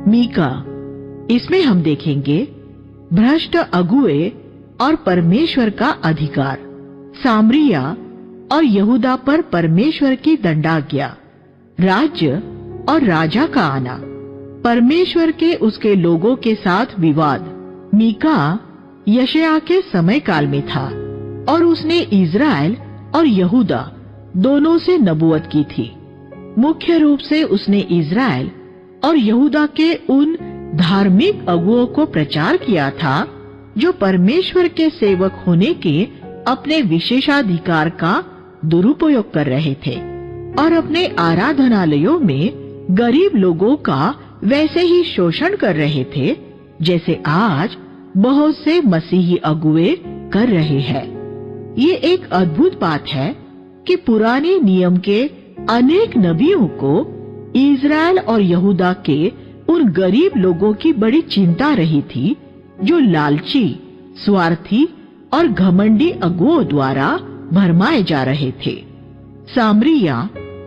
मीका, इसमें हम देखेंगे भ्रष्ट अगुए और परमेश्वर का अधिकार, सामरिया और यहूदा पर परमेश्वर की दंडाज्ञा, राज्य और राजा का आना, परमेश्वर के उसके लोगों के साथ विवाद। मीका यशायाह के समय काल में था और उसने इज़राइल और यहूदा दोनों से नबूवत की थी। मुख्य रूप से उसने इज़राइल और यहूदा के उन धार्मिक अगुओं को प्रचार किया था जो परमेश्वर के सेवक होने के अपने विशेषाधिकार का दुरुपयोग कर रहे थे और अपने आराधनालयों में गरीब लोगों का वैसे ही शोषण कर रहे थे जैसे आज बहुत से मसीही अगुए कर रहे हैं। ये एक अद्भुत बात है कि पुराने नियम के अनेक नबियों को इज़राइल और यहूदा के उन गरीब लोगों की बड़ी चिंता रही थी जो लालची, स्वार्थी और घमंडी अगुओं द्वारा भरमाए जा रहे थे। सामरिया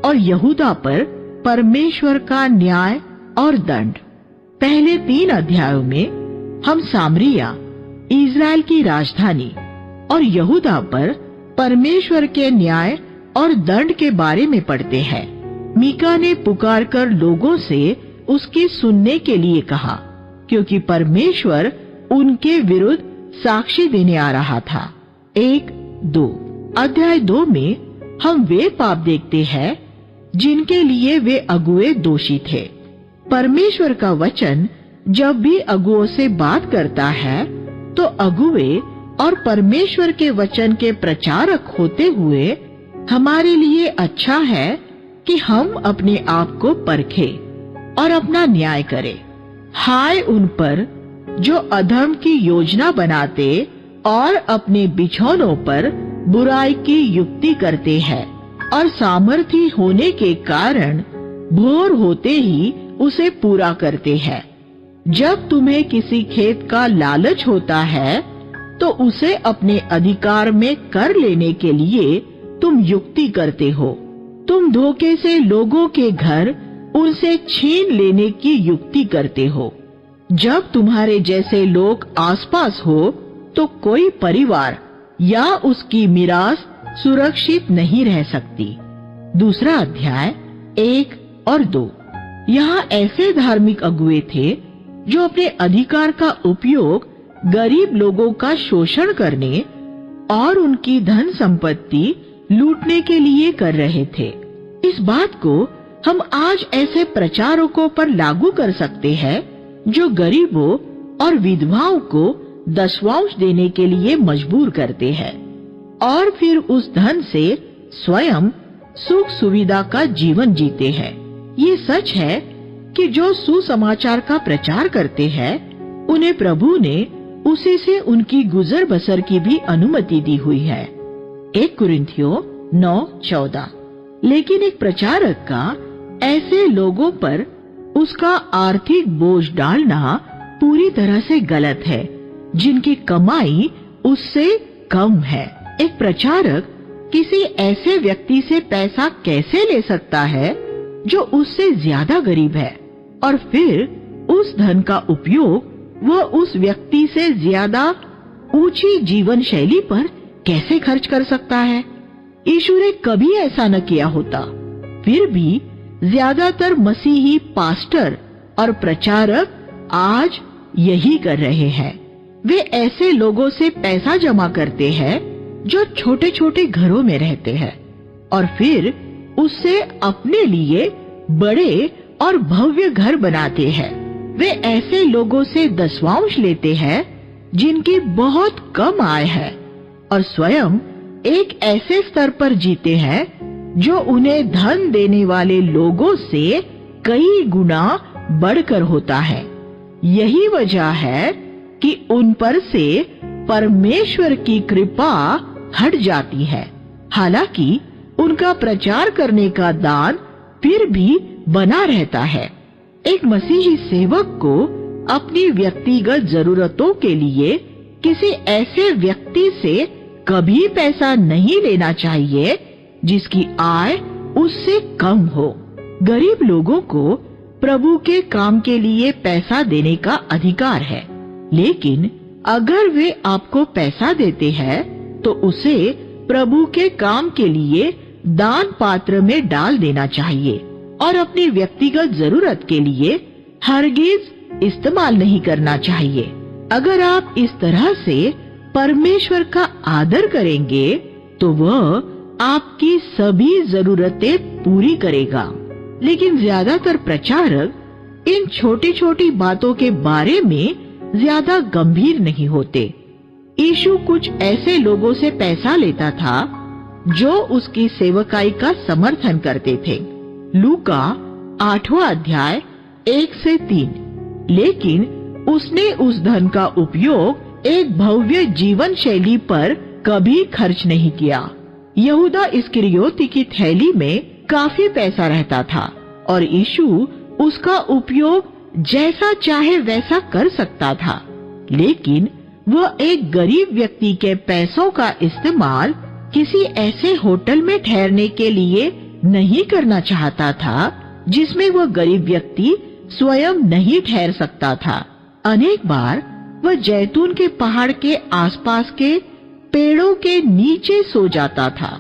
और यहूदा पर परमेश्वर का न्याय और दंड। पहले 3 अध्यायों में हम सामरिया, इज़राइल की राजधानी, और यहूदा पर परमेश्वर के न्याय और दंड के बारे में पढ़ते हैं। मीका ने पुकारकर लोगों से उसकी सुनने के लिए कहा, क्योंकि परमेश्वर उनके विरुद्ध साक्षी देने आ रहा था। 1-2 अध्याय 2 में हम वे पाप देखते हैं जिनके लिए वे अगुए दोषी थे। परमेश्वर का वचन जब भी अगुओं से बात करता है तो अगुए और परमेश्वर के वचन के प्रचारक होते हुए हमारे लिए अच्छा है कि हम अपने आप को परखें और अपना न्याय करें। हाय उन पर जो अधर्म की योजना बनाते और अपने बिछौनों पर बुराई की युक्ति करते हैं और सामर्थी होने के कारण भोर होते ही उसे पूरा करते हैं। जब तुम्हें किसी खेत का लालच होता है तो उसे अपने अधिकार में कर लेने के लिए तुम युक्ति करते हो। तुम धोखे से लोगों के घर उनसे छीन लेने की युक्ति करते हो। जब तुम्हारे जैसे लोग आसपास हो तो कोई परिवार या उसकी मिरास सुरक्षित नहीं रह सकती। 2 अध्याय 1 और 2। यहाँ ऐसे धार्मिक अगुए थे जो अपने अधिकार का उपयोग गरीब लोगों का शोषण करने और उनकी धन संपत्ति लूटने के लिए कर रहे थे। इस बात को हम आज ऐसे प्रचारकों पर लागू कर सकते हैं जो गरीबों और विधवाओं को दशवांश देने के लिए मजबूर करते हैं और फिर उस धन से स्वयं सुख सुविधा का जीवन जीते हैं। ये सच है कि जो सुसमाचार का प्रचार करते हैं उन्हें प्रभु ने उसी से उनकी गुजर बसर की भी अनुमति दी हुई है। 1 कुरिन्थियों 9:14। लेकिन एक प्रचारक का ऐसे लोगों पर उसका आर्थिक बोझ डालना पूरी तरह से गलत है जिनकी कमाई उससे कम है। एक प्रचारक किसी ऐसे व्यक्ति से पैसा कैसे ले सकता है जो उससे ज्यादा गरीब है और फिर उस धन का उपयोग वह उस व्यक्ति से ज्यादा ऊंची जीवन शैली पर कैसे खर्च कर सकता है? यीशु ने कभी ऐसा न किया होता। फिर भी ज्यादातर मसीही पास्टर और प्रचारक आज यही कर रहे हैं। वे ऐसे लोगों से पैसा जमा करते हैं जो छोटे छोटे घरों में रहते हैं और फिर उससे अपने लिए बड़े और भव्य घर बनाते हैं। वे ऐसे लोगों से दशवांश लेते हैं जिनकी बहुत कम आय है और स्वयं एक ऐसे स्तर पर जीते हैं जो उन्हें धन देने वाले लोगों से कई गुना बढ़कर होता है। यही वजह है कि उन पर से परमेश्वर की कृपा हट जाती है। हालांकि उनका प्रचार करने का दान फिर भी बना रहता है। एक मसीही सेवक को अपनी व्यक्तिगत जरूरतों के लिए किसी ऐसे व्यक्ति से कभी पैसा नहीं लेना चाहिए जिसकी आय उससे कम हो। गरीब लोगों को प्रभु के काम के लिए पैसा देने का अधिकार है, लेकिन अगर वे आपको पैसा देते हैं तो उसे प्रभु के काम के लिए दान पात्र में डाल देना चाहिए और अपनी व्यक्तिगत जरूरत के लिए हरगिज इस्तेमाल नहीं करना चाहिए। अगर आप इस तरह से परमेश्वर का आदर करेंगे तो वह आपकी सभी जरूरतें पूरी करेगा। लेकिन ज्यादातर प्रचारक इन छोटी छोटी बातों के बारे में ज्यादा गंभीर नहीं होते। यीशु कुछ ऐसे लोगों से पैसा लेता था जो उसकी सेवकाई का समर्थन करते थे। लूका 8वां अध्याय 1 से 3। लेकिन उसने उस धन का उपयोग एक भव्य जीवन शैली पर कभी खर्च नहीं किया। यहूदा इस्करियोती की थैली में काफी पैसा रहता था और यीशु उसका उपयोग जैसा चाहे वैसा कर सकता था, लेकिन वह एक गरीब व्यक्ति के पैसों का इस्तेमाल किसी ऐसे होटल में ठहरने के लिए नहीं करना चाहता था जिसमें वह गरीब व्यक्ति स्वयं नहीं ठहर सकता था। अनेक बार वह जैतून के पहाड़ के आसपास के पेड़ों के नीचे सो जाता था।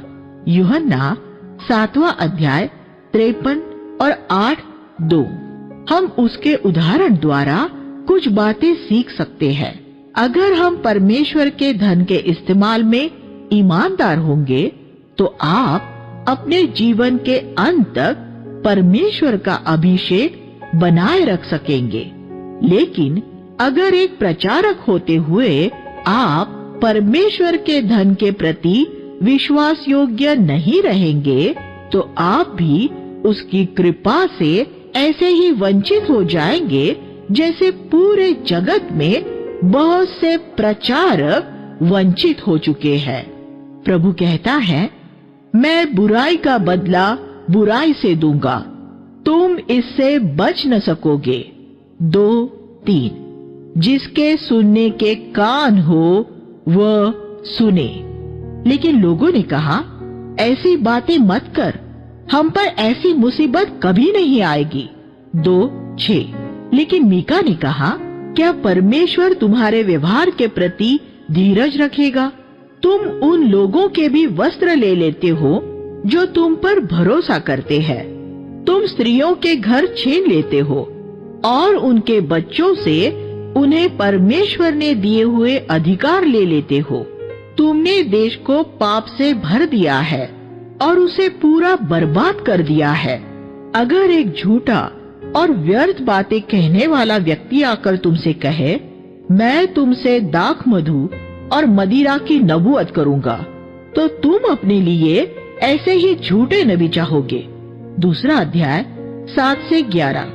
यूहन्ना 7वां अध्याय 53 और 8:2। हम उसके उदाहरण द्वारा कुछ बातें सीख सकते हैं। अगर हम परमेश्वर के धन के इस्तेमाल में ईमानदार होंगे तो आप अपने जीवन के अंत तक परमेश्वर का अभिषेक बनाए रख सकेंगे। लेकिन अगर एक प्रचारक होते हुए आप परमेश्वर के धन के प्रति विश्वास योग्य नहीं रहेंगे तो आप भी उसकी कृपा से ऐसे ही वंचित हो जाएंगे जैसे पूरे जगत में बहुत से प्रचारक वंचित हो चुके हैं। प्रभु कहता है, मैं बुराई का बदला बुराई से दूंगा, तुम इससे बच न सकोगे। 2:3। जिसके सुनने के कान हो वह सुने। लेकिन लोगों ने कहा, ऐसी बातें मत कर, हम पर ऐसी मुसीबत कभी नहीं आएगी। 2:6। लेकिन मीका ने कहा, क्या परमेश्वर तुम्हारे व्यवहार के प्रति धीरज रखेगा? तुम उन लोगों के भी वस्त्र ले लेते हो जो तुम पर भरोसा करते हैं। तुम स्त्रियों के घर छीन लेते हो और उनके बच्चों से उन्हें परमेश्वर ने दिए हुए अधिकार ले लेते हो। तुमने देश को पाप से भर दिया है और उसे पूरा बर्बाद कर दिया है। अगर एक झूठा और व्यर्थ बातें कहने वाला व्यक्ति आकर तुमसे कहे, मैं तुमसे दाख मधु और मदिरा की नबूवत करूंगा, तो तुम अपने लिए ऐसे ही झूठे नबी चाहोगे। 2 अध्याय 7 से 11।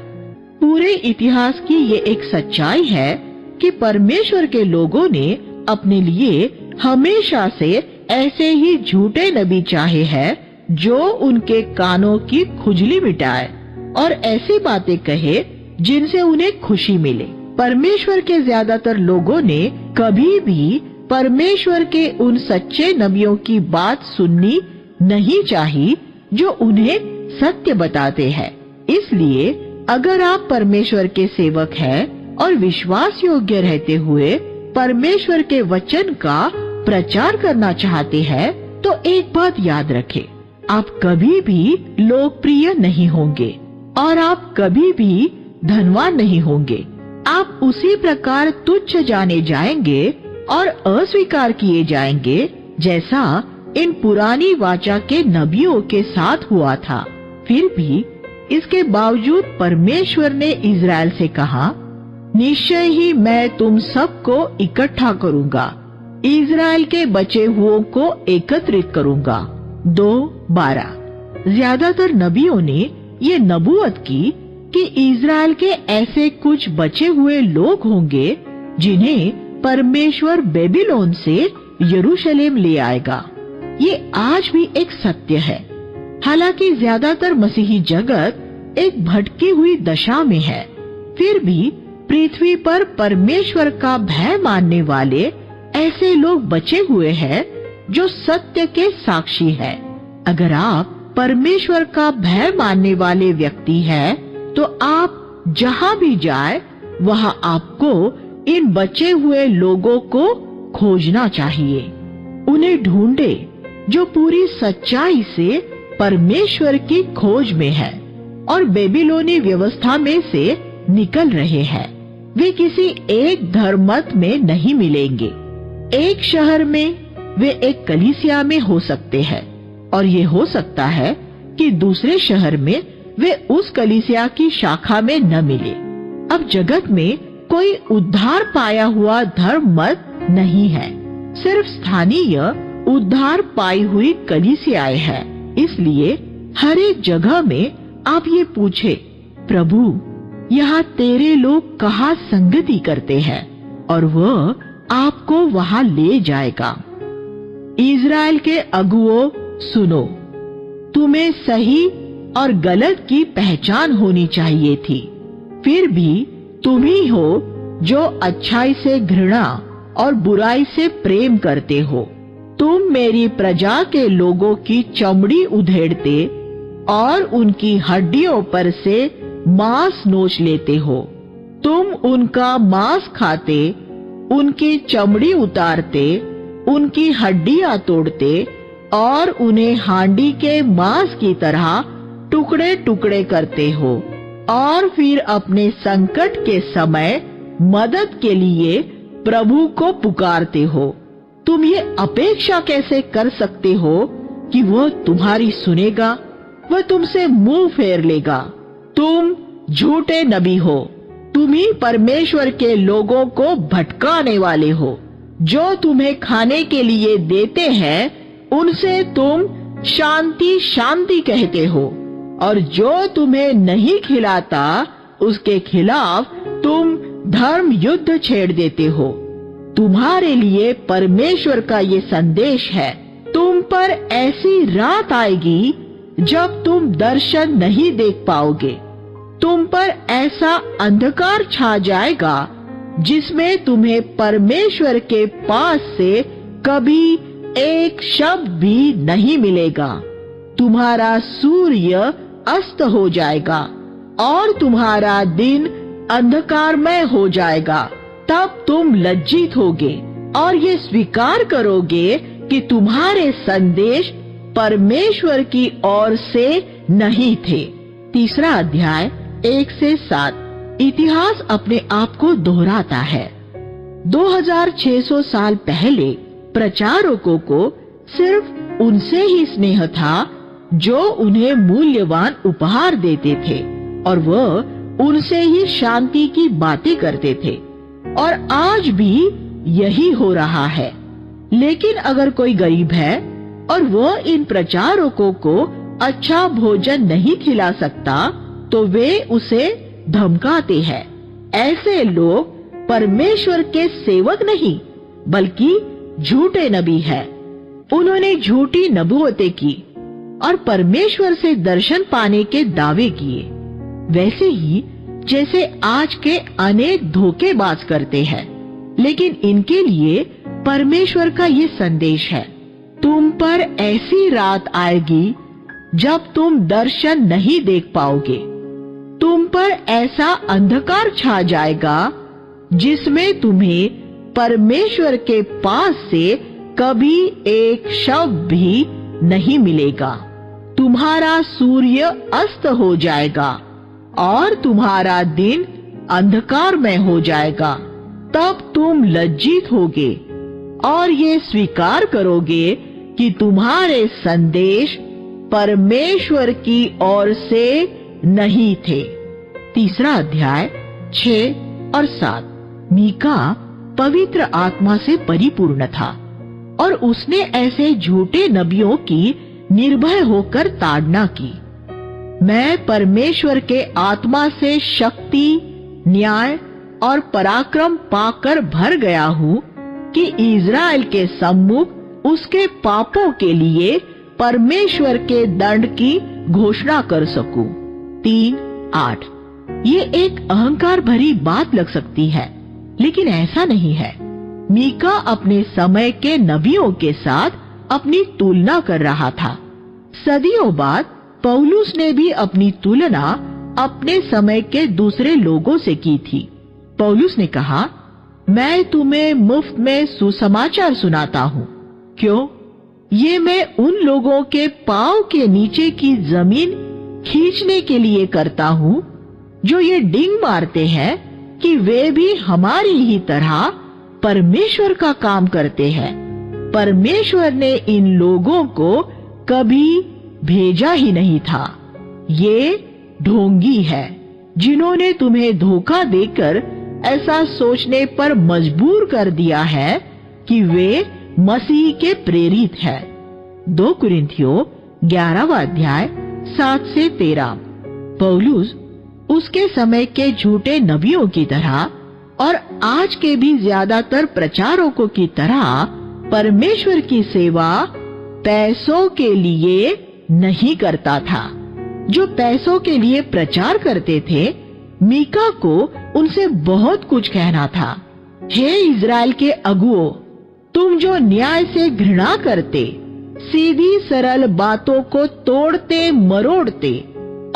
पूरे इतिहास की ये एक सच्चाई है कि परमेश्वर के लोगों ने अपने लिए हमेशा से ऐसे ही झूठे नबी चाहे हैं जो उनके कानों की खुजली मिटाए और ऐसी बातें कहे जिनसे उन्हें खुशी मिले। परमेश्वर के ज्यादातर लोगों ने कभी भी परमेश्वर के उन सच्चे नबियों की बात सुननी नहीं चाहिए जो उन्हें सत्य बताते हैं। इसलिए अगर आप परमेश्वर के सेवक हैं और विश्वास योग्य रहते हुए परमेश्वर के वचन का प्रचार करना चाहते हैं तो एक बात याद रखें, आप कभी भी लोकप्रिय नहीं होंगे और आप कभी भी धनवान नहीं होंगे। आप उसी प्रकार तुच्छ जाने जाएंगे और अस्वीकार किए जाएंगे जैसा इन पुरानी वाचा के नबियों के साथ हुआ था। फिर भी इसके बावजूद परमेश्वर ने इज़राइल से कहा, निश्चय ही मैं तुम सबको इकट्ठा करूंगा, इज़राइल के बचे हुओं को एकत्रित करूंगा। 2:12। ज्यादातर नबियों ने ये नबूवत की कि इज़राइल के ऐसे कुछ बचे हुए लोग होंगे जिन्हें परमेश्वर बेबीलोन से यरूशलेम ले आएगा। ये आज भी एक सत्य है। हालांकि ज्यादातर मसीही जगत एक भटकी हुई दशा में है, फिर भी पृथ्वी पर परमेश्वर का भय मानने वाले ऐसे लोग बचे हुए हैं जो सत्य के साक्षी हैं। अगर आप परमेश्वर का भय मानने वाले व्यक्ति हैं, तो आप जहाँ भी जाए वहाँ आपको इन बचे हुए लोगों को खोजना चाहिए। उन्हें ढूंढे जो पूरी सच्चाई से परमेश्वर की खोज में है और बेबीलोनी व्यवस्था में से निकल रहे हैं। वे किसी एक धर्ममत में नहीं मिलेंगे। एक शहर में वे एक कलीसिया में हो सकते हैं और ये हो सकता है कि दूसरे शहर में वे उस कलीसिया की शाखा में न मिले। अब जगत में कोई उद्धार पाया हुआ धर्म मत नहीं है, सिर्फ स्थानीय उद्धार पाई हुई कलीसियाएं हैं। इसलिए हर एक जगह में आप ये पूछे, प्रभु यहाँ तेरे लोग कहाँ संगति करते हैं, और वह आपको वहाँ ले जाएगा। इज़राइल के अगुओं सुनो, तुम्हें सही और गलत की पहचान होनी चाहिए थी। फिर भी तुम ही हो जो अच्छाई से घृणा और बुराई से प्रेम करते हो। तुम मेरी प्रजा के लोगों की चमड़ी उधेड़ते और उनकी हड्डियों पर से मांस नोच लेते हो। तुम उनका मांस खाते, उनकी चमड़ी उतारते, उनकी हड्डियां तोड़ते और उन्हें हांडी के मांस की तरह टुकड़े टुकड़े करते हो, और फिर अपने संकट के समय मदद के लिए प्रभु को पुकारते हो। तुम ये अपेक्षा कैसे कर सकते हो कि वह तुम्हारी सुनेगा? वह तुमसे मुंह फेर लेगा। तुम झूठे नबी हो, तुम ही परमेश्वर के लोगों को भटकाने वाले हो। जो तुम्हें खाने के लिए देते हैं उनसे तुम शांति शांति कहते हो, और जो तुम्हें नहीं खिलाता उसके खिलाफ तुम धर्म युद्ध छेड़ देते हो। तुम्हारे लिए परमेश्वर का ये संदेश है, तुम पर ऐसी रात आएगी जब तुम दर्शन नहीं देख पाओगे। तुम पर ऐसा अंधकार छा जाएगा जिसमें तुम्हें परमेश्वर के पास से कभी एक शब्द भी नहीं मिलेगा। तुम्हारा सूर्य अस्त हो जाएगा और तुम्हारा दिन अंधकारमय हो जाएगा। तब तुम लज्जित होगे और ये स्वीकार करोगे कि तुम्हारे संदेश परमेश्वर की ओर से नहीं थे। तीसरा अध्याय 1 से 7। इतिहास अपने आप को दोहराता है। 2600 साल पहले प्रचारकों को सिर्फ उनसे ही स्नेह था जो उन्हें मूल्यवान उपहार देते थे, और वह उनसे ही शांति की बातें करते थे, और आज भी यही हो रहा है। लेकिन अगर कोई गरीब है और वह इन प्रचारकों को अच्छा भोजन नहीं खिला सकता तो वे उसे धमकाते हैं। ऐसे लोग परमेश्वर के सेवक नहीं बल्कि झूठे नबी हैं। उन्होंने झूठी नबूवतें की और परमेश्वर से दर्शन पाने के दावे किए, वैसे ही जैसे आज के अनेक धोखेबाज करते हैं। लेकिन इनके लिए परमेश्वर का ये संदेश है, तुम पर ऐसी रात आएगी जब तुम दर्शन नहीं देख पाओगे। तुम पर ऐसा अंधकार छा जाएगा जिसमें तुम्हें परमेश्वर के पास से कभी एक शब्द भी नहीं मिलेगा। तुम्हारा सूर्य अस्त हो जाएगा और तुम्हारा दिन अंधकार में हो जाएगा। तब तुम लज्जित होगे और ये स्वीकार करोगे कि तुम्हारे संदेश परमेश्वर की ओर से नहीं थे। तीसरा अध्याय 6 और 7। मीका पवित्र आत्मा से परिपूर्ण था और उसने ऐसे झूठे नबियों की निर्भय होकर ताड़ना की। मैं परमेश्वर के आत्मा से शक्ति, न्याय और पराक्रम पाकर भर गया हूँ कि इज़राइल के सम्मुख उसके पापों के लिए परमेश्वर के दंड की घोषणा कर सकूं। 3:8। ये एक अहंकार भरी बात लग सकती है, लेकिन ऐसा नहीं है। मीका अपने समय के नबियों के साथ अपनी तुलना कर रहा था। सदियों बाद पौलुस ने भी अपनी तुलना अपने समय के दूसरे लोगों से की थी। पौलुस ने कहा, मैं तुम्हें मुफ्त में सुसमाचार सुनाता हूँ। क्यों? ये मैं उन लोगों के पांव के नीचे की जमीन खींचने के लिए करता हूँ जो ये डिंग मारते हैं कि वे भी हमारी ही तरह परमेश्वर का काम करते हैं। परमेश्वर ने इन लोगों को कभी भेजा ही नहीं था। ये ढोंगी है जिन्होंने तुम्हें धोखा देकर ऐसा सोचने पर मजबूर कर दिया है कि वे मसीह के प्रेरित हैं। 2 कुरिन्थियों 11वां अध्याय 7 से 13। पौलुस उसके समय के झूठे नबियों की तरह और आज के भी ज्यादातर प्रचारकों की तरह परमेश्वर की सेवा पैसों के लिए नहीं करता था। जो पैसों के लिए प्रचार करते थे, मीका को उनसे बहुत कुछ कहना था। हे इज़राइल के अगुओं, तुम जो न्याय से घृणा करते, सीधी सरल बातों को तोड़ते मरोड़ते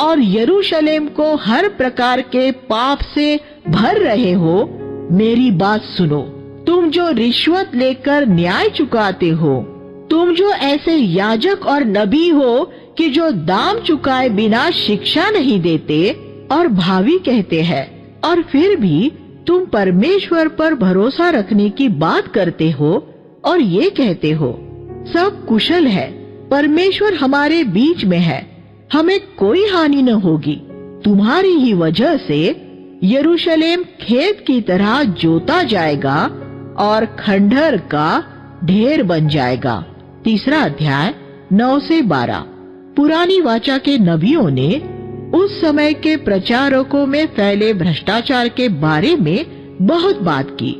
और यरूशलेम को हर प्रकार के पाप से भर रहे हो, मेरी बात सुनो। तुम जो रिश्वत लेकर न्याय चुकाते हो, तुम जो ऐसे याजक और नबी हो कि जो दाम चुकाए बिना शिक्षा नहीं देते और भावी कहते हैं, और फिर भी तुम परमेश्वर पर भरोसा रखने की बात करते हो और ये कहते हो, सब कुशल है, परमेश्वर हमारे बीच में है, हमें कोई हानि न होगी। तुम्हारी ही वजह से यरूशलेम खेत की तरह जोता जाएगा और खंडहर का ढेर बन जाएगा। 3 अध्याय 9 से 12। पुरानी वाचा के नबियों ने उस समय के प्रचारकों में फैले भ्रष्टाचार के बारे में बहुत बात की,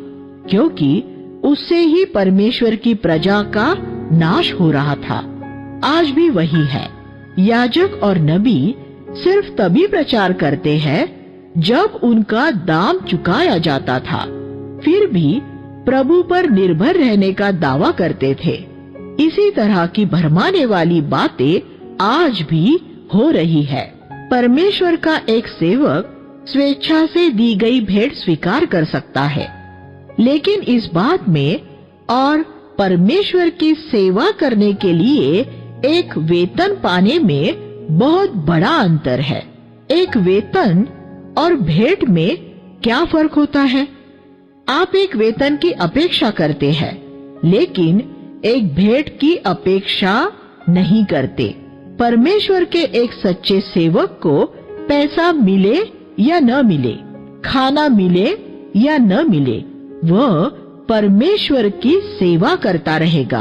क्योंकि उससे ही परमेश्वर की प्रजा का नाश हो रहा था। आज भी वही है। याजक और नबी सिर्फ तभी प्रचार करते हैं जब उनका दाम चुकाया जाता था, फिर भी प्रभु पर निर्भर रहने का दावा करते थे। इसी तरह की भरमाने वाली बातें आज भी हो रही है। परमेश्वर का एक सेवक स्वेच्छा से दी गई भेंट स्वीकार कर सकता है, लेकिन इस बात में और परमेश्वर की सेवा करने के लिए एक वेतन पाने में बहुत बड़ा अंतर है। एक वेतन और भेंट में क्या फर्क होता है? आप एक वेतन की अपेक्षा करते हैं, लेकिन एक भेंट की अपेक्षा नहीं करते। परमेश्वर के एक सच्चे सेवक को पैसा मिले या न मिले, खाना मिले या न मिले, वह परमेश्वर की सेवा करता रहेगा।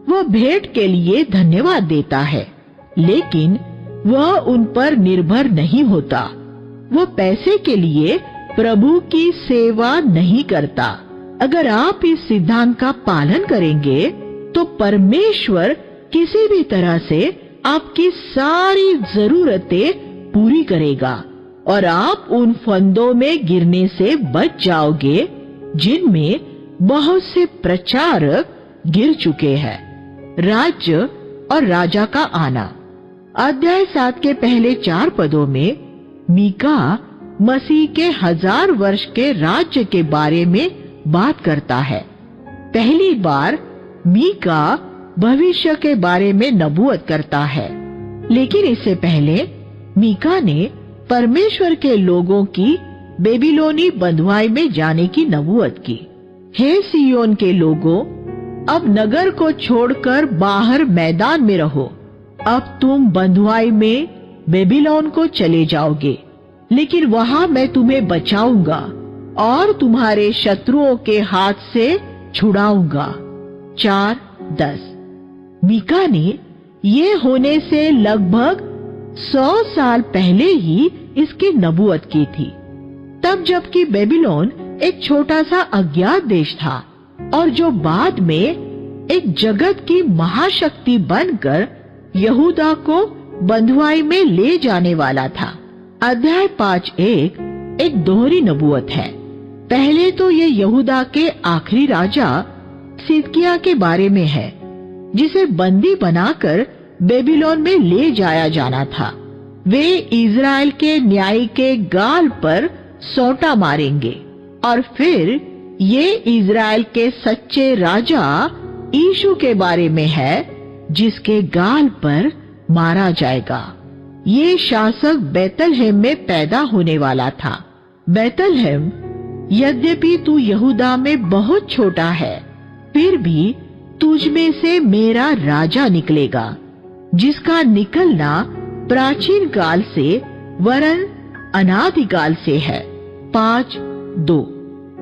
वह भेंट के लिए धन्यवाद देता है, लेकिन वह उन पर निर्भर नहीं होता। वह पैसे के लिए प्रभु की सेवा नहीं करता। अगर आप इस सिद्धांत का पालन करेंगे तो परमेश्वर किसी भी तरह से आपकी सारी जरूरतें पूरी करेगा और आप उन फंदों में गिरने से बच जाओगे जिनमें बहुत से प्रचारक गिर चुके हैं। राज्य और राजा का आना। अध्याय 7 के पहले 4 पदों में मीका मसीह के 1000 वर्ष के राज्य के बारे में बात करता है। पहली बार मीका भविष्य के बारे में नबूवत करता है, लेकिन इससे पहले मीका ने परमेश्वर के लोगों की बेबीलोनी बंधुआई में जाने की नबूवत की। हे सियोन के लोगों, अब नगर को छोड़कर बाहर मैदान में रहो। अब तुम बंधुआई में बेबीलोन को चले जाओगे, लेकिन वहां मैं तुम्हें बचाऊंगा और तुम्हारे शत्रुओं के हाथ से छुड़ाऊंगा। 4:10। मीका ने ये होने से लगभग 100 साल पहले ही इसकी नबूवत की थी, तब जबकि बेबीलोन एक छोटा सा अज्ञात देश था और जो बाद में एक जगत की महाशक्ति बनकर यहूदा को बंधुआई में ले जाने वाला था। अध्याय 5:1 एक दोहरी नबूवत है। पहले तो ये यहूदा के आखिरी राजा सिदकिय्याह के बारे में है, जिसे बंदी बनाकर बेबीलोन में ले जाया जाना था। वे इज़राइल के न्यायी के गाल पर सोंटा मारेंगे और फिर ये इज़राइल के सच्चे राजा यीशु के बारे में है, जिसके गाल पर मारा जाएगा। ये शासक बैतलहम में पैदा होने वाला था। बैतलहम, यद्यपि तू यहूदा में बहुत छोटा है, फिर भी तुझ में से मेरा राजा निकलेगा, जिसका निकलना प्राचीन काल से वरन अनादिकाल से है। 5:2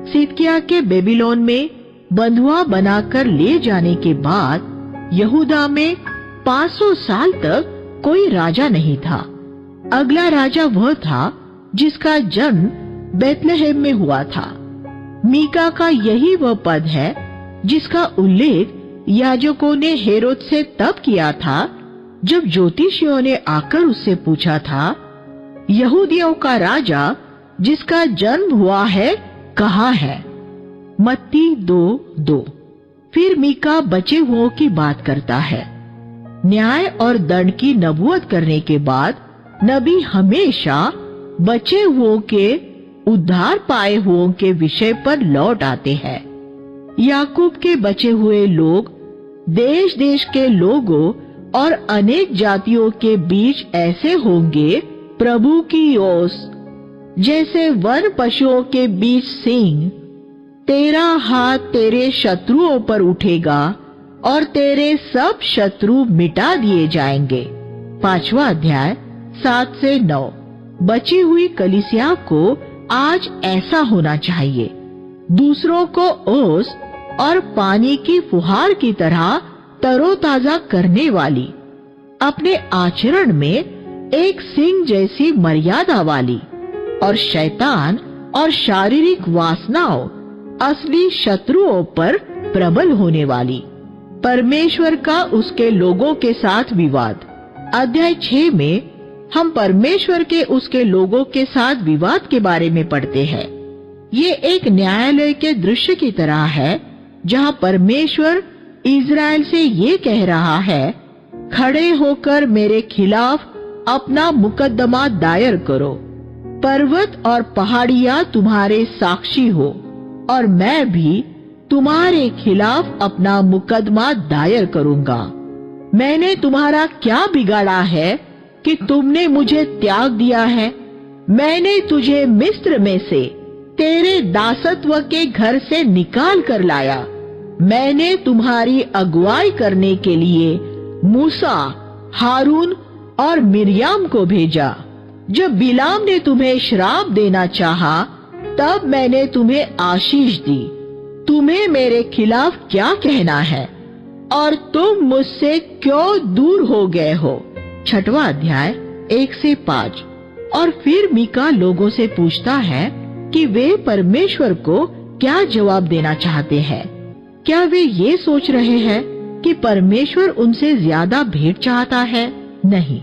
सिदकिय्याह के बेबीलोन में बंधुआ बनाकर ले जाने के बाद यहूदा में 500 साल तक कोई राजा नहीं था। अगला राजा वह था जिसका जन्म बैतलहम में हुआ था। मीका का यही वह पद है जिसका उल्लेख याजकों ने हेरोद से तब किया था जब ज्योतिषियों ने आकर उससे पूछा था, यहूदियों का राजा जिसका जन्म हुआ है कहाँ है? मत्ती 2:2। फिर मीका बचे हुओं की बात करता है। न्याय और दंड की नबूवत करने के बाद नबी हमेशा बचे हुओं के उद्धार पाए हुओं के विषय पर लौट आते हैं। याकूब के बचे हुए लोग देश देश के लोगों और अनेक जातियों के बीच ऐसे होंगे प्रभु की ओस, जैसे वन पशुओं के बीच सींग। तेरा हाथ तेरे शत्रुओं पर उठेगा और तेरे सब शत्रु मिटा दिए जाएंगे। 5वां अध्याय 7-9। बची हुई कलीसिया को आज ऐसा होना चाहिए, दूसरों को ओस और पानी की फुहार की तरह तरोताजा करने वाली, अपने आचरण में एक सिंह जैसी मर्यादा वाली, और शैतान और शारीरिक वासनाओं असली शत्रुओं पर प्रबल होने वाली। परमेश्वर का उसके लोगों के साथ विवाद। अध्याय 6 में हम परमेश्वर के उसके लोगों के साथ विवाद के बारे में पढ़ते हैं। ये एक न्यायालय के दृश्य की तरह है, जहां परमेश्वर इज़राइल से ये कह रहा है, खड़े होकर मेरे खिलाफ अपना मुकदमा दायर करो। पर्वत और पहाड़ियां तुम्हारे साक्षी हो और मैं भी तुम्हारे खिलाफ अपना मुकदमा दायर करूंगा। मैंने तुम्हारा क्या बिगाड़ा है कि तुमने मुझे त्याग दिया है? मैंने तुझे मिस्र में से तेरे दासत्व के घर से निकाल कर लाया। मैंने तुम्हारी अगुवाई करने के लिए मूसा, हारून और मिर्याम को भेजा। जब बिलाम ने तुम्हें श्राप देना चाहा, तब मैंने तुम्हें आशीष दी। तुम्हें मेरे खिलाफ क्या कहना है और तुम मुझसे क्यों दूर हो गए हो? 6वां अध्याय 1-5। और फिर मीका लोगों से पूछता है कि वे परमेश्वर को क्या जवाब देना चाहते हैं। क्या वे ये सोच रहे हैं कि परमेश्वर उनसे ज्यादा भेंट चाहता है? नहीं,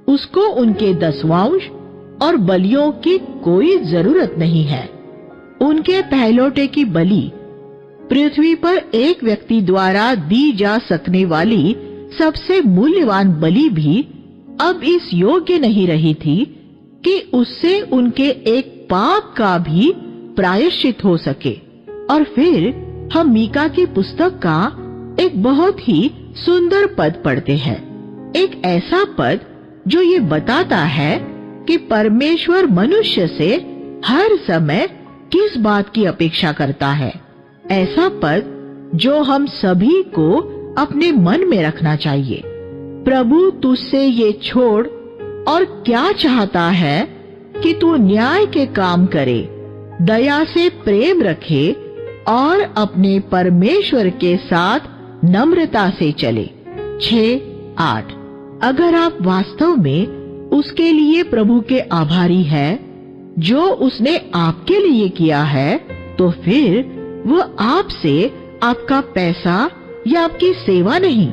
उसको उनके दसवांश और बलियों की कोई जरूरत नहीं है। उनके पहलौठे की बलि पृथ्वी पर एक व्यक्ति द्वारा दी जा सकने वाली सबसे मूल्यवान बलि भी अब इस योग्य नहीं रही थी कि उससे उनके एक पाप का भी प्रायश्चित हो सके। और फिर हम मीका की पुस्तक का एक बहुत ही सुंदर पद पढ़ते हैं, एक ऐसा पद जो ये बताता है कि परमेश्वर मनुष्य से हर समय किस बात की अपेक्षा करता है। ऐसा पद जो हम सभी को अपने मन में रखना चाहिए। प्रभु तुझसे ये छोड़ और क्या चाहता है कि तू न्याय के काम करे, दया से प्रेम रखे और अपने परमेश्वर के साथ नम्रता से चले। 6-8। अगर आप वास्तव में उसके लिए प्रभु के आभारी हैं, जो उसने आपके लिए किया है, तो फिर वह आपसे आपका पैसा या आपकी सेवा नहीं,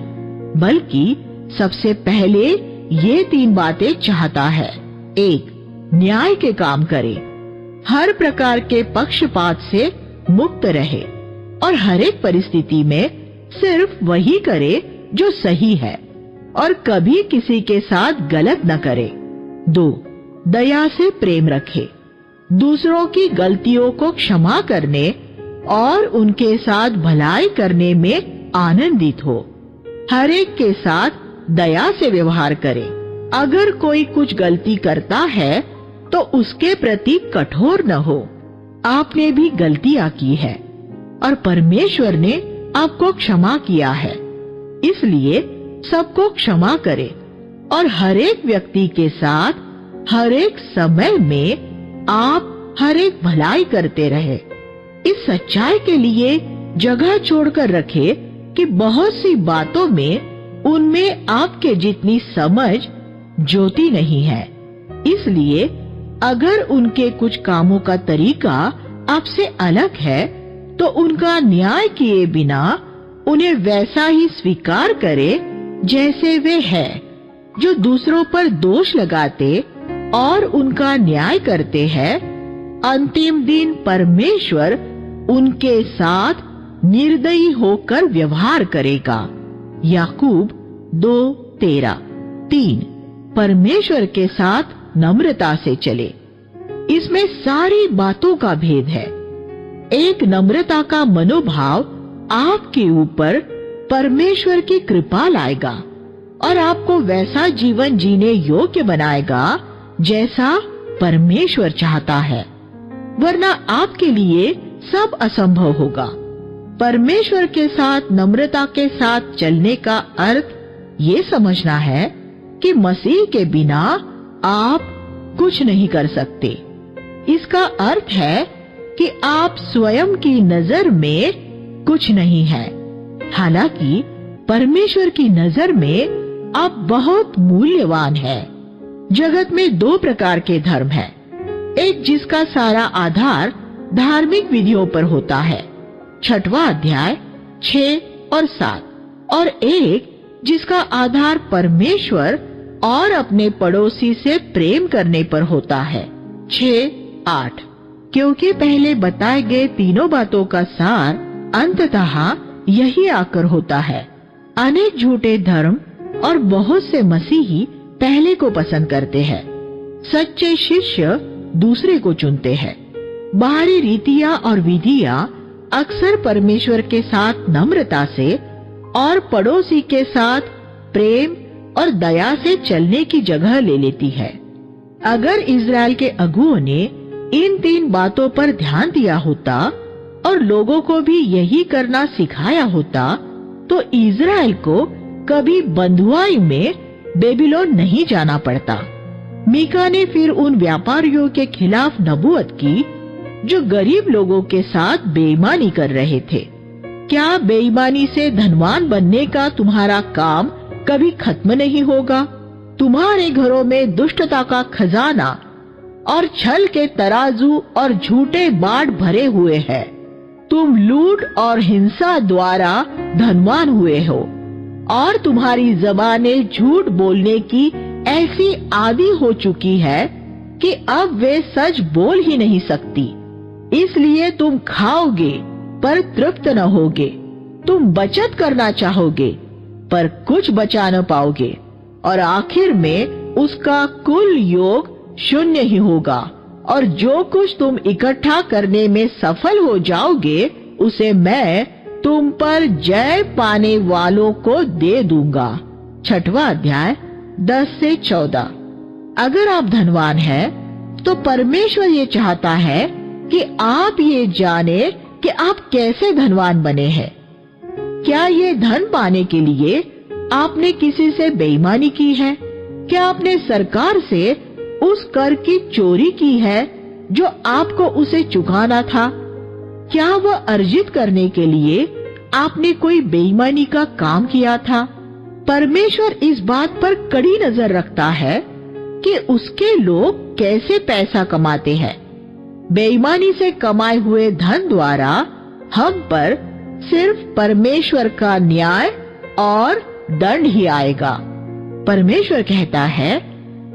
बल्कि सबसे पहले ये 3 बातें चाहता है। 1. न्याय के काम करे, हर प्रकार के पक्षपात से मुक्त रहे और हर एक परिस्थिति में सिर्फ वही करे जो सही है और कभी किसी के साथ गलत न करे। 2. दया से प्रेम रखे, दूसरों की गलतियों को क्षमा करने और उनके साथ भलाई करने में आनंदित हो। हर एक के साथ दया से व्यवहार करे। अगर कोई कुछ गलती करता है तो उसके प्रति कठोर न हो। आपने भी गलतियां की है और परमेश्वर ने आपको क्षमा किया है, इसलिए सबको क्षमा करे और हर एक व्यक्ति के साथ हर एक समय में आप हर एक भलाई करते रहे। इस सच्चाई के लिए जगह छोड़कर रखे कि बहुत सी बातों में उनमें आपके जितनी समझ ज्योति नहीं है। इसलिए अगर उनके कुछ कामों का तरीका आपसे अलग है तो उनका न्याय किए बिना उन्हें वैसा ही स्वीकार करे जैसे वे हैं। जो दूसरों पर दोष लगाते और उनका न्याय करते हैं, अंतिम दिन परमेश्वर उनके साथ निर्दयी होकर व्यवहार करेगा। याकूब 2:13। 3. परमेश्वर के साथ नम्रता से चले। इसमें सारी बातों का भेद है। एक नम्रता का मनोभाव आपके ऊपर परमेश्वर की कृपा लाएगा और आपको वैसा जीवन जीने योग्य बनाएगा जैसा परमेश्वर चाहता है, वरना आपके लिए सब असंभव होगा। परमेश्वर के साथ नम्रता के साथ चलने का अर्थ ये समझना है कि मसीह के बिना आप कुछ नहीं कर सकते। इसका अर्थ है कि आप स्वयं की नजर में कुछ नहीं है, हालांकि परमेश्वर की नजर में आप बहुत मूल्यवान हैं। जगत में 2 प्रकार के धर्म हैं, एक जिसका सारा आधार धार्मिक विधियों पर होता है, 6वां अध्याय 6 और 7, और एक जिसका आधार परमेश्वर और अपने पड़ोसी से प्रेम करने पर होता है, 6:8। क्योंकि पहले बताए गए तीनों बातों का सार अंततः यही आकर होता है। अनेक झूठे धर्म और बहुत से मसीही पहले को पसंद करते हैं, सच्चे शिष्य दूसरे को चुनते हैं। बाहरी रीतियां और विधियां अक्सर परमेश्वर के साथ नम्रता से और पड़ोसी के साथ प्रेम और दया से चलने की जगह ले लेती है। अगर इज़राइल के अगुओं ने इन 3 बातों पर ध्यान दिया होता और लोगों को भी यही करना सिखाया होता तो इज़राइल को कभी बंधुआई में बेबीलोन नहीं जाना पड़ता। मीका ने फिर उन व्यापारियों के खिलाफ नबूवत की जो गरीब लोगों के साथ बेईमानी कर रहे थे। क्या बेईमानी से धनवान बनने का तुम्हारा काम कभी खत्म नहीं होगा? तुम्हारे घरों में दुष्टता का खजाना और छल के तराजू और झूठे बाट भरे हुए हैं। तुम लूट और हिंसा द्वारा धनवान हुए हो और तुम्हारी ज़बानें झूठ बोलने की ऐसी आदी हो चुकी है कि अब वे सच बोल ही नहीं सकती। इसलिए तुम खाओगे पर तृप्त न होगे, तुम बचत करना चाहोगे पर कुछ बचा न पाओगे और आखिर में उसका कुल योग शून्य ही होगा और जो कुछ तुम इकट्ठा करने में सफल हो जाओगे उसे मैं तुम पर जय पाने वालों को दे दूंगा। 6वां अध्याय 10 से 14। अगर आप धनवान हैं तो परमेश्वर ये चाहता है कि आप ये जाने कि आप कैसे धनवान बने हैं। क्या ये धन पाने के लिए आपने किसी से बेईमानी की है? क्या आपने सरकार से उस कर की चोरी की है जो आपको उसे चुकाना था? क्या वह अर्जित करने के लिए आपने कोई बेईमानी का काम किया था? परमेश्वर इस बात पर कड़ी नजर रखता है कि उसके लोग कैसे पैसा कमाते हैं। बेईमानी से कमाए हुए धन द्वारा हम पर सिर्फ परमेश्वर का न्याय और दंड ही आएगा। परमेश्वर कहता है,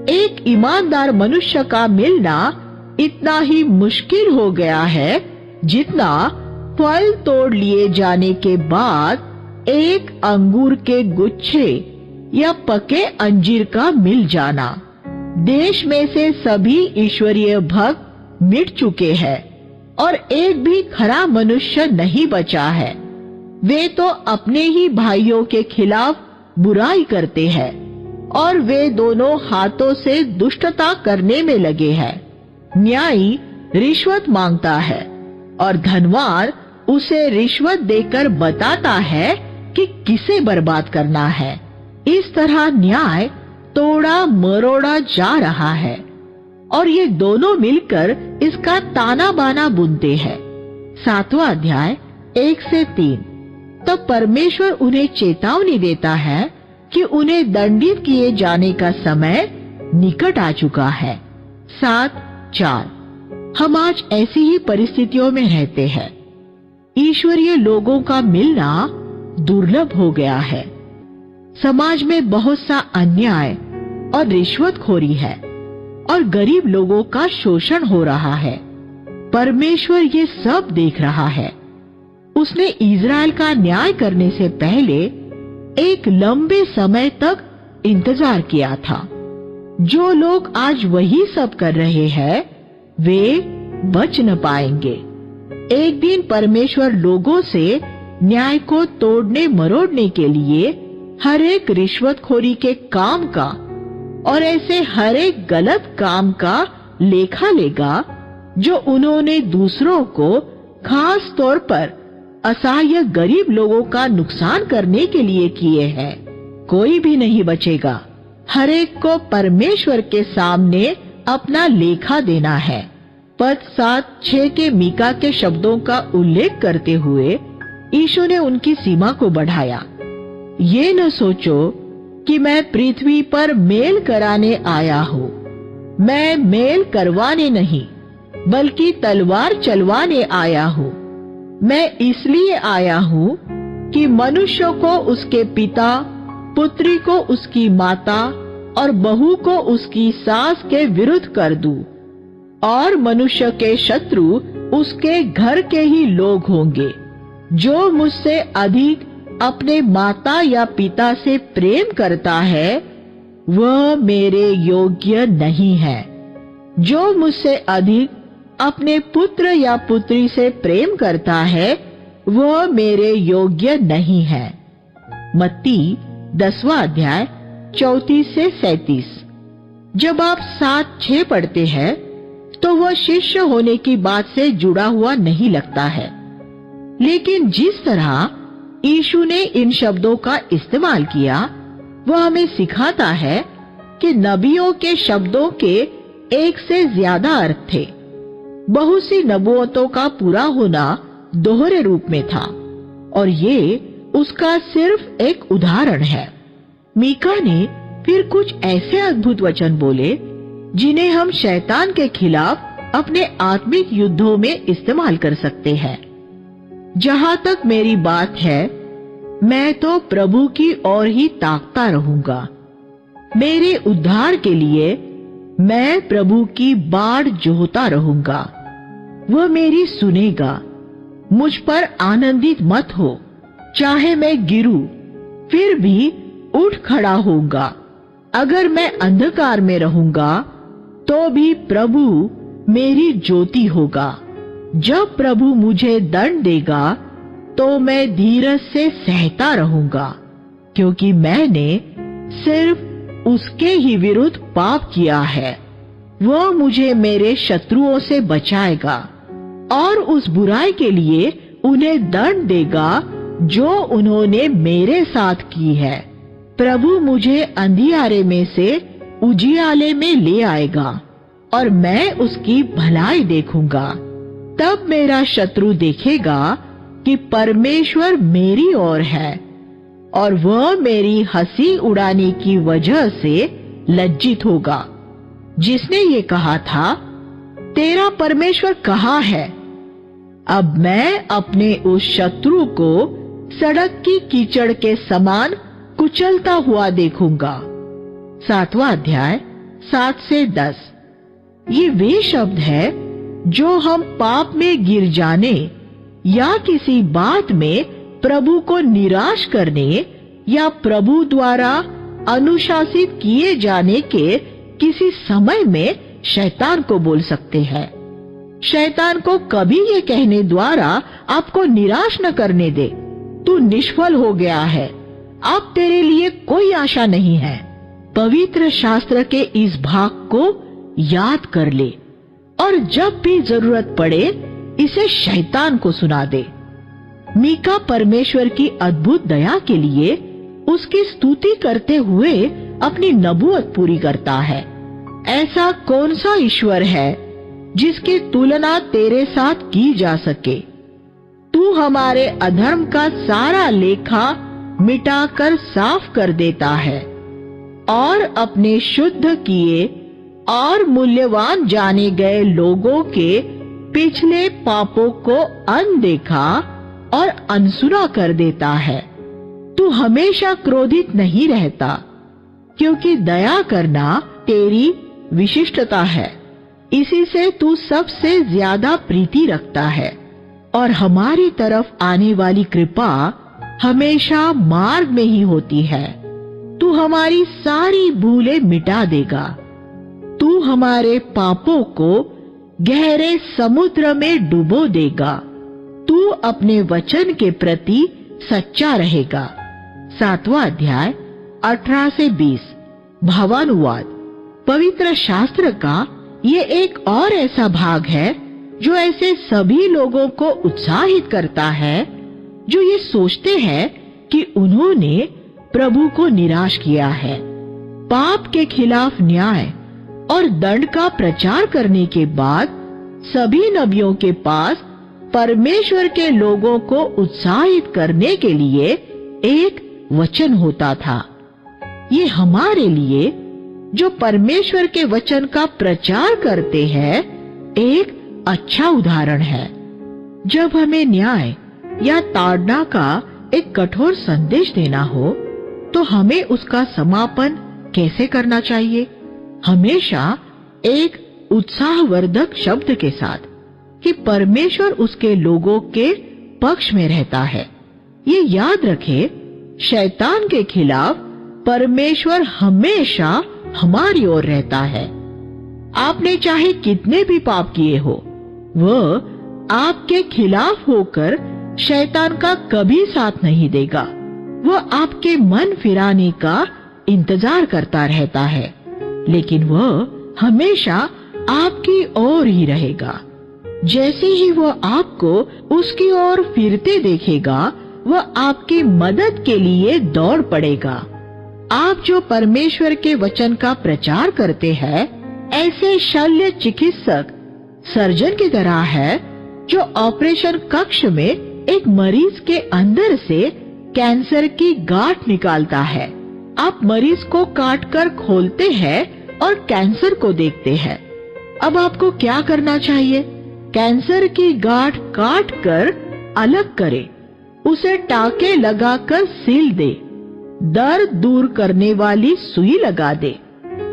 एक ईमानदार मनुष्य का मिलना इतना ही मुश्किल हो गया है जितना फल तोड़ लिए जाने के बाद एक अंगूर के गुच्छे या पके अंजीर का मिल जाना। देश में से सभी ईश्वरीय भक्त मिट चुके हैं और एक भी खरा मनुष्य नहीं बचा है। वे तो अपने ही भाइयों के खिलाफ बुराई करते हैं और वे दोनों हाथों से दुष्टता करने में लगे हैं। न्यायी रिश्वत मांगता है और धनवान उसे रिश्वत देकर बताता है कि किसे बर्बाद करना है। इस तरह न्याय तोड़ा मरोड़ा जा रहा है और ये दोनों मिलकर इसका ताना बाना बुनते हैं। 7वां अध्याय 1 से 3। तब परमेश्वर उन्हें चेतावनी देता है कि उन्हें दंडित किए जाने का समय निकट आ चुका है। 7:4। हम आज ऐसी ही परिस्थितियों में रहते हैं। ईश्वरीय लोगों का मिलना दुर्लभ हो गया है। समाज में बहुत सा अन्याय और रिश्वतखोरी है और गरीब लोगों का शोषण हो रहा है। परमेश्वर ये सब देख रहा है। उसने इज़राइल का न्याय करने से पहले एक लंबे समय तक इंतजार किया था। जो लोग आज वही सब कर रहे हैं वे बच न पाएंगे। एक दिन परमेश्वर लोगों से न्याय को तोड़ने मरोड़ने के लिए हर एक रिश्वतखोरी के काम का और ऐसे हर एक गलत काम का लेखा लेगा जो उन्होंने दूसरों को, खास तौर पर असहाय गरीब लोगों का नुकसान करने के लिए किए हैं। कोई भी नहीं बचेगा। हर एक को परमेश्वर के सामने अपना लेखा देना है। पद 7:6 के मीका के शब्दों का उल्लेख करते हुए यीशु ने उनकी सीमा को बढ़ाया। ये न सोचो कि मैं पृथ्वी पर मेल कराने आया हूँ। मैं मेल करवाने नहीं बल्कि तलवार चलवाने आया हूँ। मैं इसलिए आया हूँ कि मनुष्य को उसके पिता, पुत्री को उसकी माता और बहू को उसकी सास के विरुद्ध कर दूं और मनुष्य के शत्रु उसके घर के ही लोग होंगे। जो मुझसे अधिक अपने माता या पिता से प्रेम करता है वह मेरे योग्य नहीं है। जो मुझसे अधिक अपने पुत्र या पुत्री से प्रेम करता है वह मेरे योग्य नहीं है। मत्ती 10वां अध्याय 34 से 37। जब आप 7:6 पढ़ते हैं तो वह शिष्य होने की बात से जुड़ा हुआ नहीं लगता है, लेकिन जिस तरह यीशु ने इन शब्दों का इस्तेमाल किया वह हमें सिखाता है कि नबियों के शब्दों के एक से ज्यादा अर्थ थे। बहुत सी नबूवतों का पूरा होना दोहरे रूप में था और ये उसका सिर्फ एक उदाहरण है। मीका ने फिर कुछ ऐसे अद्भुत वचन बोले जिन्हें हम शैतान के खिलाफ अपने आत्मिक युद्धों में इस्तेमाल कर सकते हैं। जहां तक मेरी बात है मैं तो प्रभु की ओर ही ताकता रहूंगा। मेरे उद्धार के लिए मैं प्रभु की बाढ़ जोहता रहूंगा। वह मेरी सुनेगा। मुझ पर आनंदित मत हो। चाहे मैं गिरूं फिर भी उठ खड़ा होऊंगा। अगर मैं अंधकार में रहूंगा तो भी प्रभु मेरी ज्योति होगा। जब प्रभु मुझे दंड देगा तो मैं धीरज से सहता रहूंगा, क्योंकि मैंने सिर्फ उसके ही विरुद्ध पाप किया है। वह मुझे मेरे शत्रुओं से बचाएगा और उस बुराई के लिए उन्हें दंड देगा जो उन्होंने मेरे साथ की है। प्रभु मुझे अंधियारे में से उजियाले में ले आएगा और मैं उसकी भलाई देखूंगा। तब मेरा शत्रु देखेगा कि परमेश्वर मेरी ओर है और वह मेरी हंसी उड़ाने की वजह से लज्जित होगा। जिसने ये कहा था, तेरा परमेश्वर कहाँ है? अब मैं अपने उस शत्रु को सड़क की कीचड़ के समान कुचलता हुआ देखूंगा। 7वां अध्याय 7 से 10। ये वे शब्द है जो हम पाप में गिर जाने या किसी बात में प्रभु को निराश करने या प्रभु द्वारा अनुशासित किए जाने के किसी समय में शैतान को बोल सकते हैं। शैतान को कभी ये कहने द्वारा आपको निराश न करने दे, तू निष्फल हो गया है, अब तेरे लिए कोई आशा नहीं है। पवित्र शास्त्र के इस भाग को याद कर ले और जब भी जरूरत पड़े इसे शैतान को सुना दे। मीका परमेश्वर की अद्भुत दया के लिए उसकी स्तुति करते हुए अपनी नबूवत पूरी करता है। ऐसा कौन सा ईश्वर है जिसकी तुलना तेरे साथ की जा सके? तू हमारे अधर्म का सारा लेखा मिटाकर साफ कर देता है और अपने शुद्ध किए और मूल्यवान जाने गए लोगों के पिछले पापों को अनदेखा और अनसुना कर देता है। तू हमेशा क्रोधित नहीं रहता, क्योंकि दया करना तेरी विशिष्टता है। इसी से तू सबसे ज्यादा प्रीति रखता है और हमारी तरफ आने वाली कृपा हमेशा मार्ग में ही होती है। तू हमारी सारी भूलें मिटा देगा। तू हमारे पापों को गहरे समुद्र में डुबो देगा। तू अपने वचन के प्रति सच्चा रहेगा। 7वां अध्याय 18 से 20। भावानुवाद। पवित्र शास्त्र का ये एक और ऐसा भाग है जो ऐसे सभी लोगों को उत्साहित करता है जो ये सोचते हैं कि उन्होंने प्रभु को निराश किया है। पाप के खिलाफ न्याय और दंड का प्रचार करने के बाद सभी नबियों के पास परमेश्वर के लोगों को उत्साहित करने के लिए एक वचन होता था। ये हमारे लिए जो परमेश्वर के वचन का प्रचार करते हैं एक अच्छा उदाहरण है। जब हमें न्याय या ताड़ना का एक कठोर संदेश देना हो तो हमें उसका समापन कैसे करना चाहिए? हमेशा एक उत्साहवर्धक शब्द के साथ कि परमेश्वर उसके लोगों के पक्ष में रहता है। ये याद रखे, शैतान के खिलाफ परमेश्वर हमेशा हमारी ओर रहता है। आपने चाहे कितने भी पाप किए हो, वह आपके खिलाफ होकर शैतान का कभी साथ नहीं देगा। वह आपके मन फिराने का इंतजार करता रहता है, लेकिन वह हमेशा आपकी ओर ही रहेगा। जैसे ही वह आपको उसकी ओर फिरते देखेगा, वह आपकी मदद के लिए दौड़ पड़ेगा। आप जो परमेश्वर के वचन का प्रचार करते हैं, ऐसे शल्य चिकित्सक सर्जन की तरह है जो ऑपरेशन कक्ष में एक मरीज के अंदर से कैंसर की गांठ निकालता है। आप मरीज को काटकर खोलते हैं और कैंसर को देखते हैं। अब आपको क्या करना चाहिए? कैंसर की गांठ काट कर अलग करे, उसे टाके लगाकर सील दे, दर्द दूर करने वाली सुई लगा दे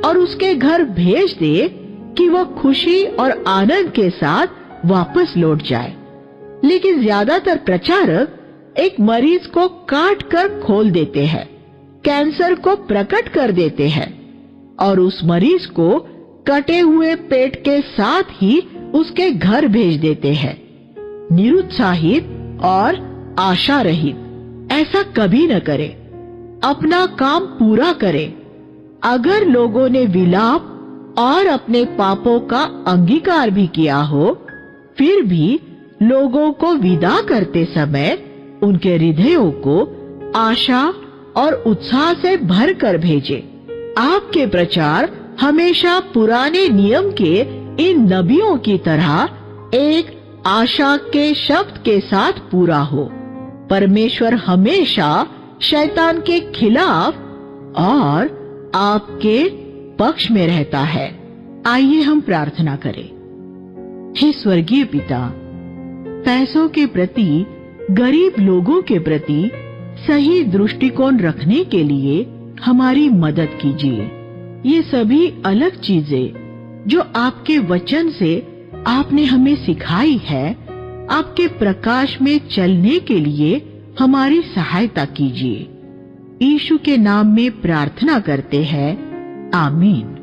और उसके घर भेज दे कि वह खुशी और आनंद के साथ वापस लौट जाए। लेकिन ज्यादातर प्रचारक एक मरीज को काट कर खोल देते हैं, कैंसर को प्रकट कर देते हैं और उस मरीज को कटे हुए पेट के साथ ही उसके घर भेज देते हैं, निरुत्साहित और आशा रहित। ऐसा कभी न करें। अपना काम पूरा करें। अगर लोगों ने विलाप और अपने पापों का अंगीकार भी किया हो, फिर भी लोगों को विदा करते समय उनके हृदयों को आशा और उत्साह से भर कर भेजे। आपके प्रचार हमेशा पुराने नियम के इन नबियों की तरह एक आशा के शब्द के साथ पूरा हो। परमेश्वर हमेशा शैतान के खिलाफ और आपके पक्ष में रहता है। आइए हम प्रार्थना करें। हे स्वर्गीय पिता, पैसों के प्रति, गरीब लोगों के प्रति सही दृष्टिकोण रखने के लिए हमारी मदद कीजिए। ये सभी अलग चीजें जो आपके वचन से आपने हमें सिखाई है, आपके प्रकाश में चलने के लिए हमारी सहायता कीजिए। यीशु के नाम में प्रार्थना करते हैं, आमीन।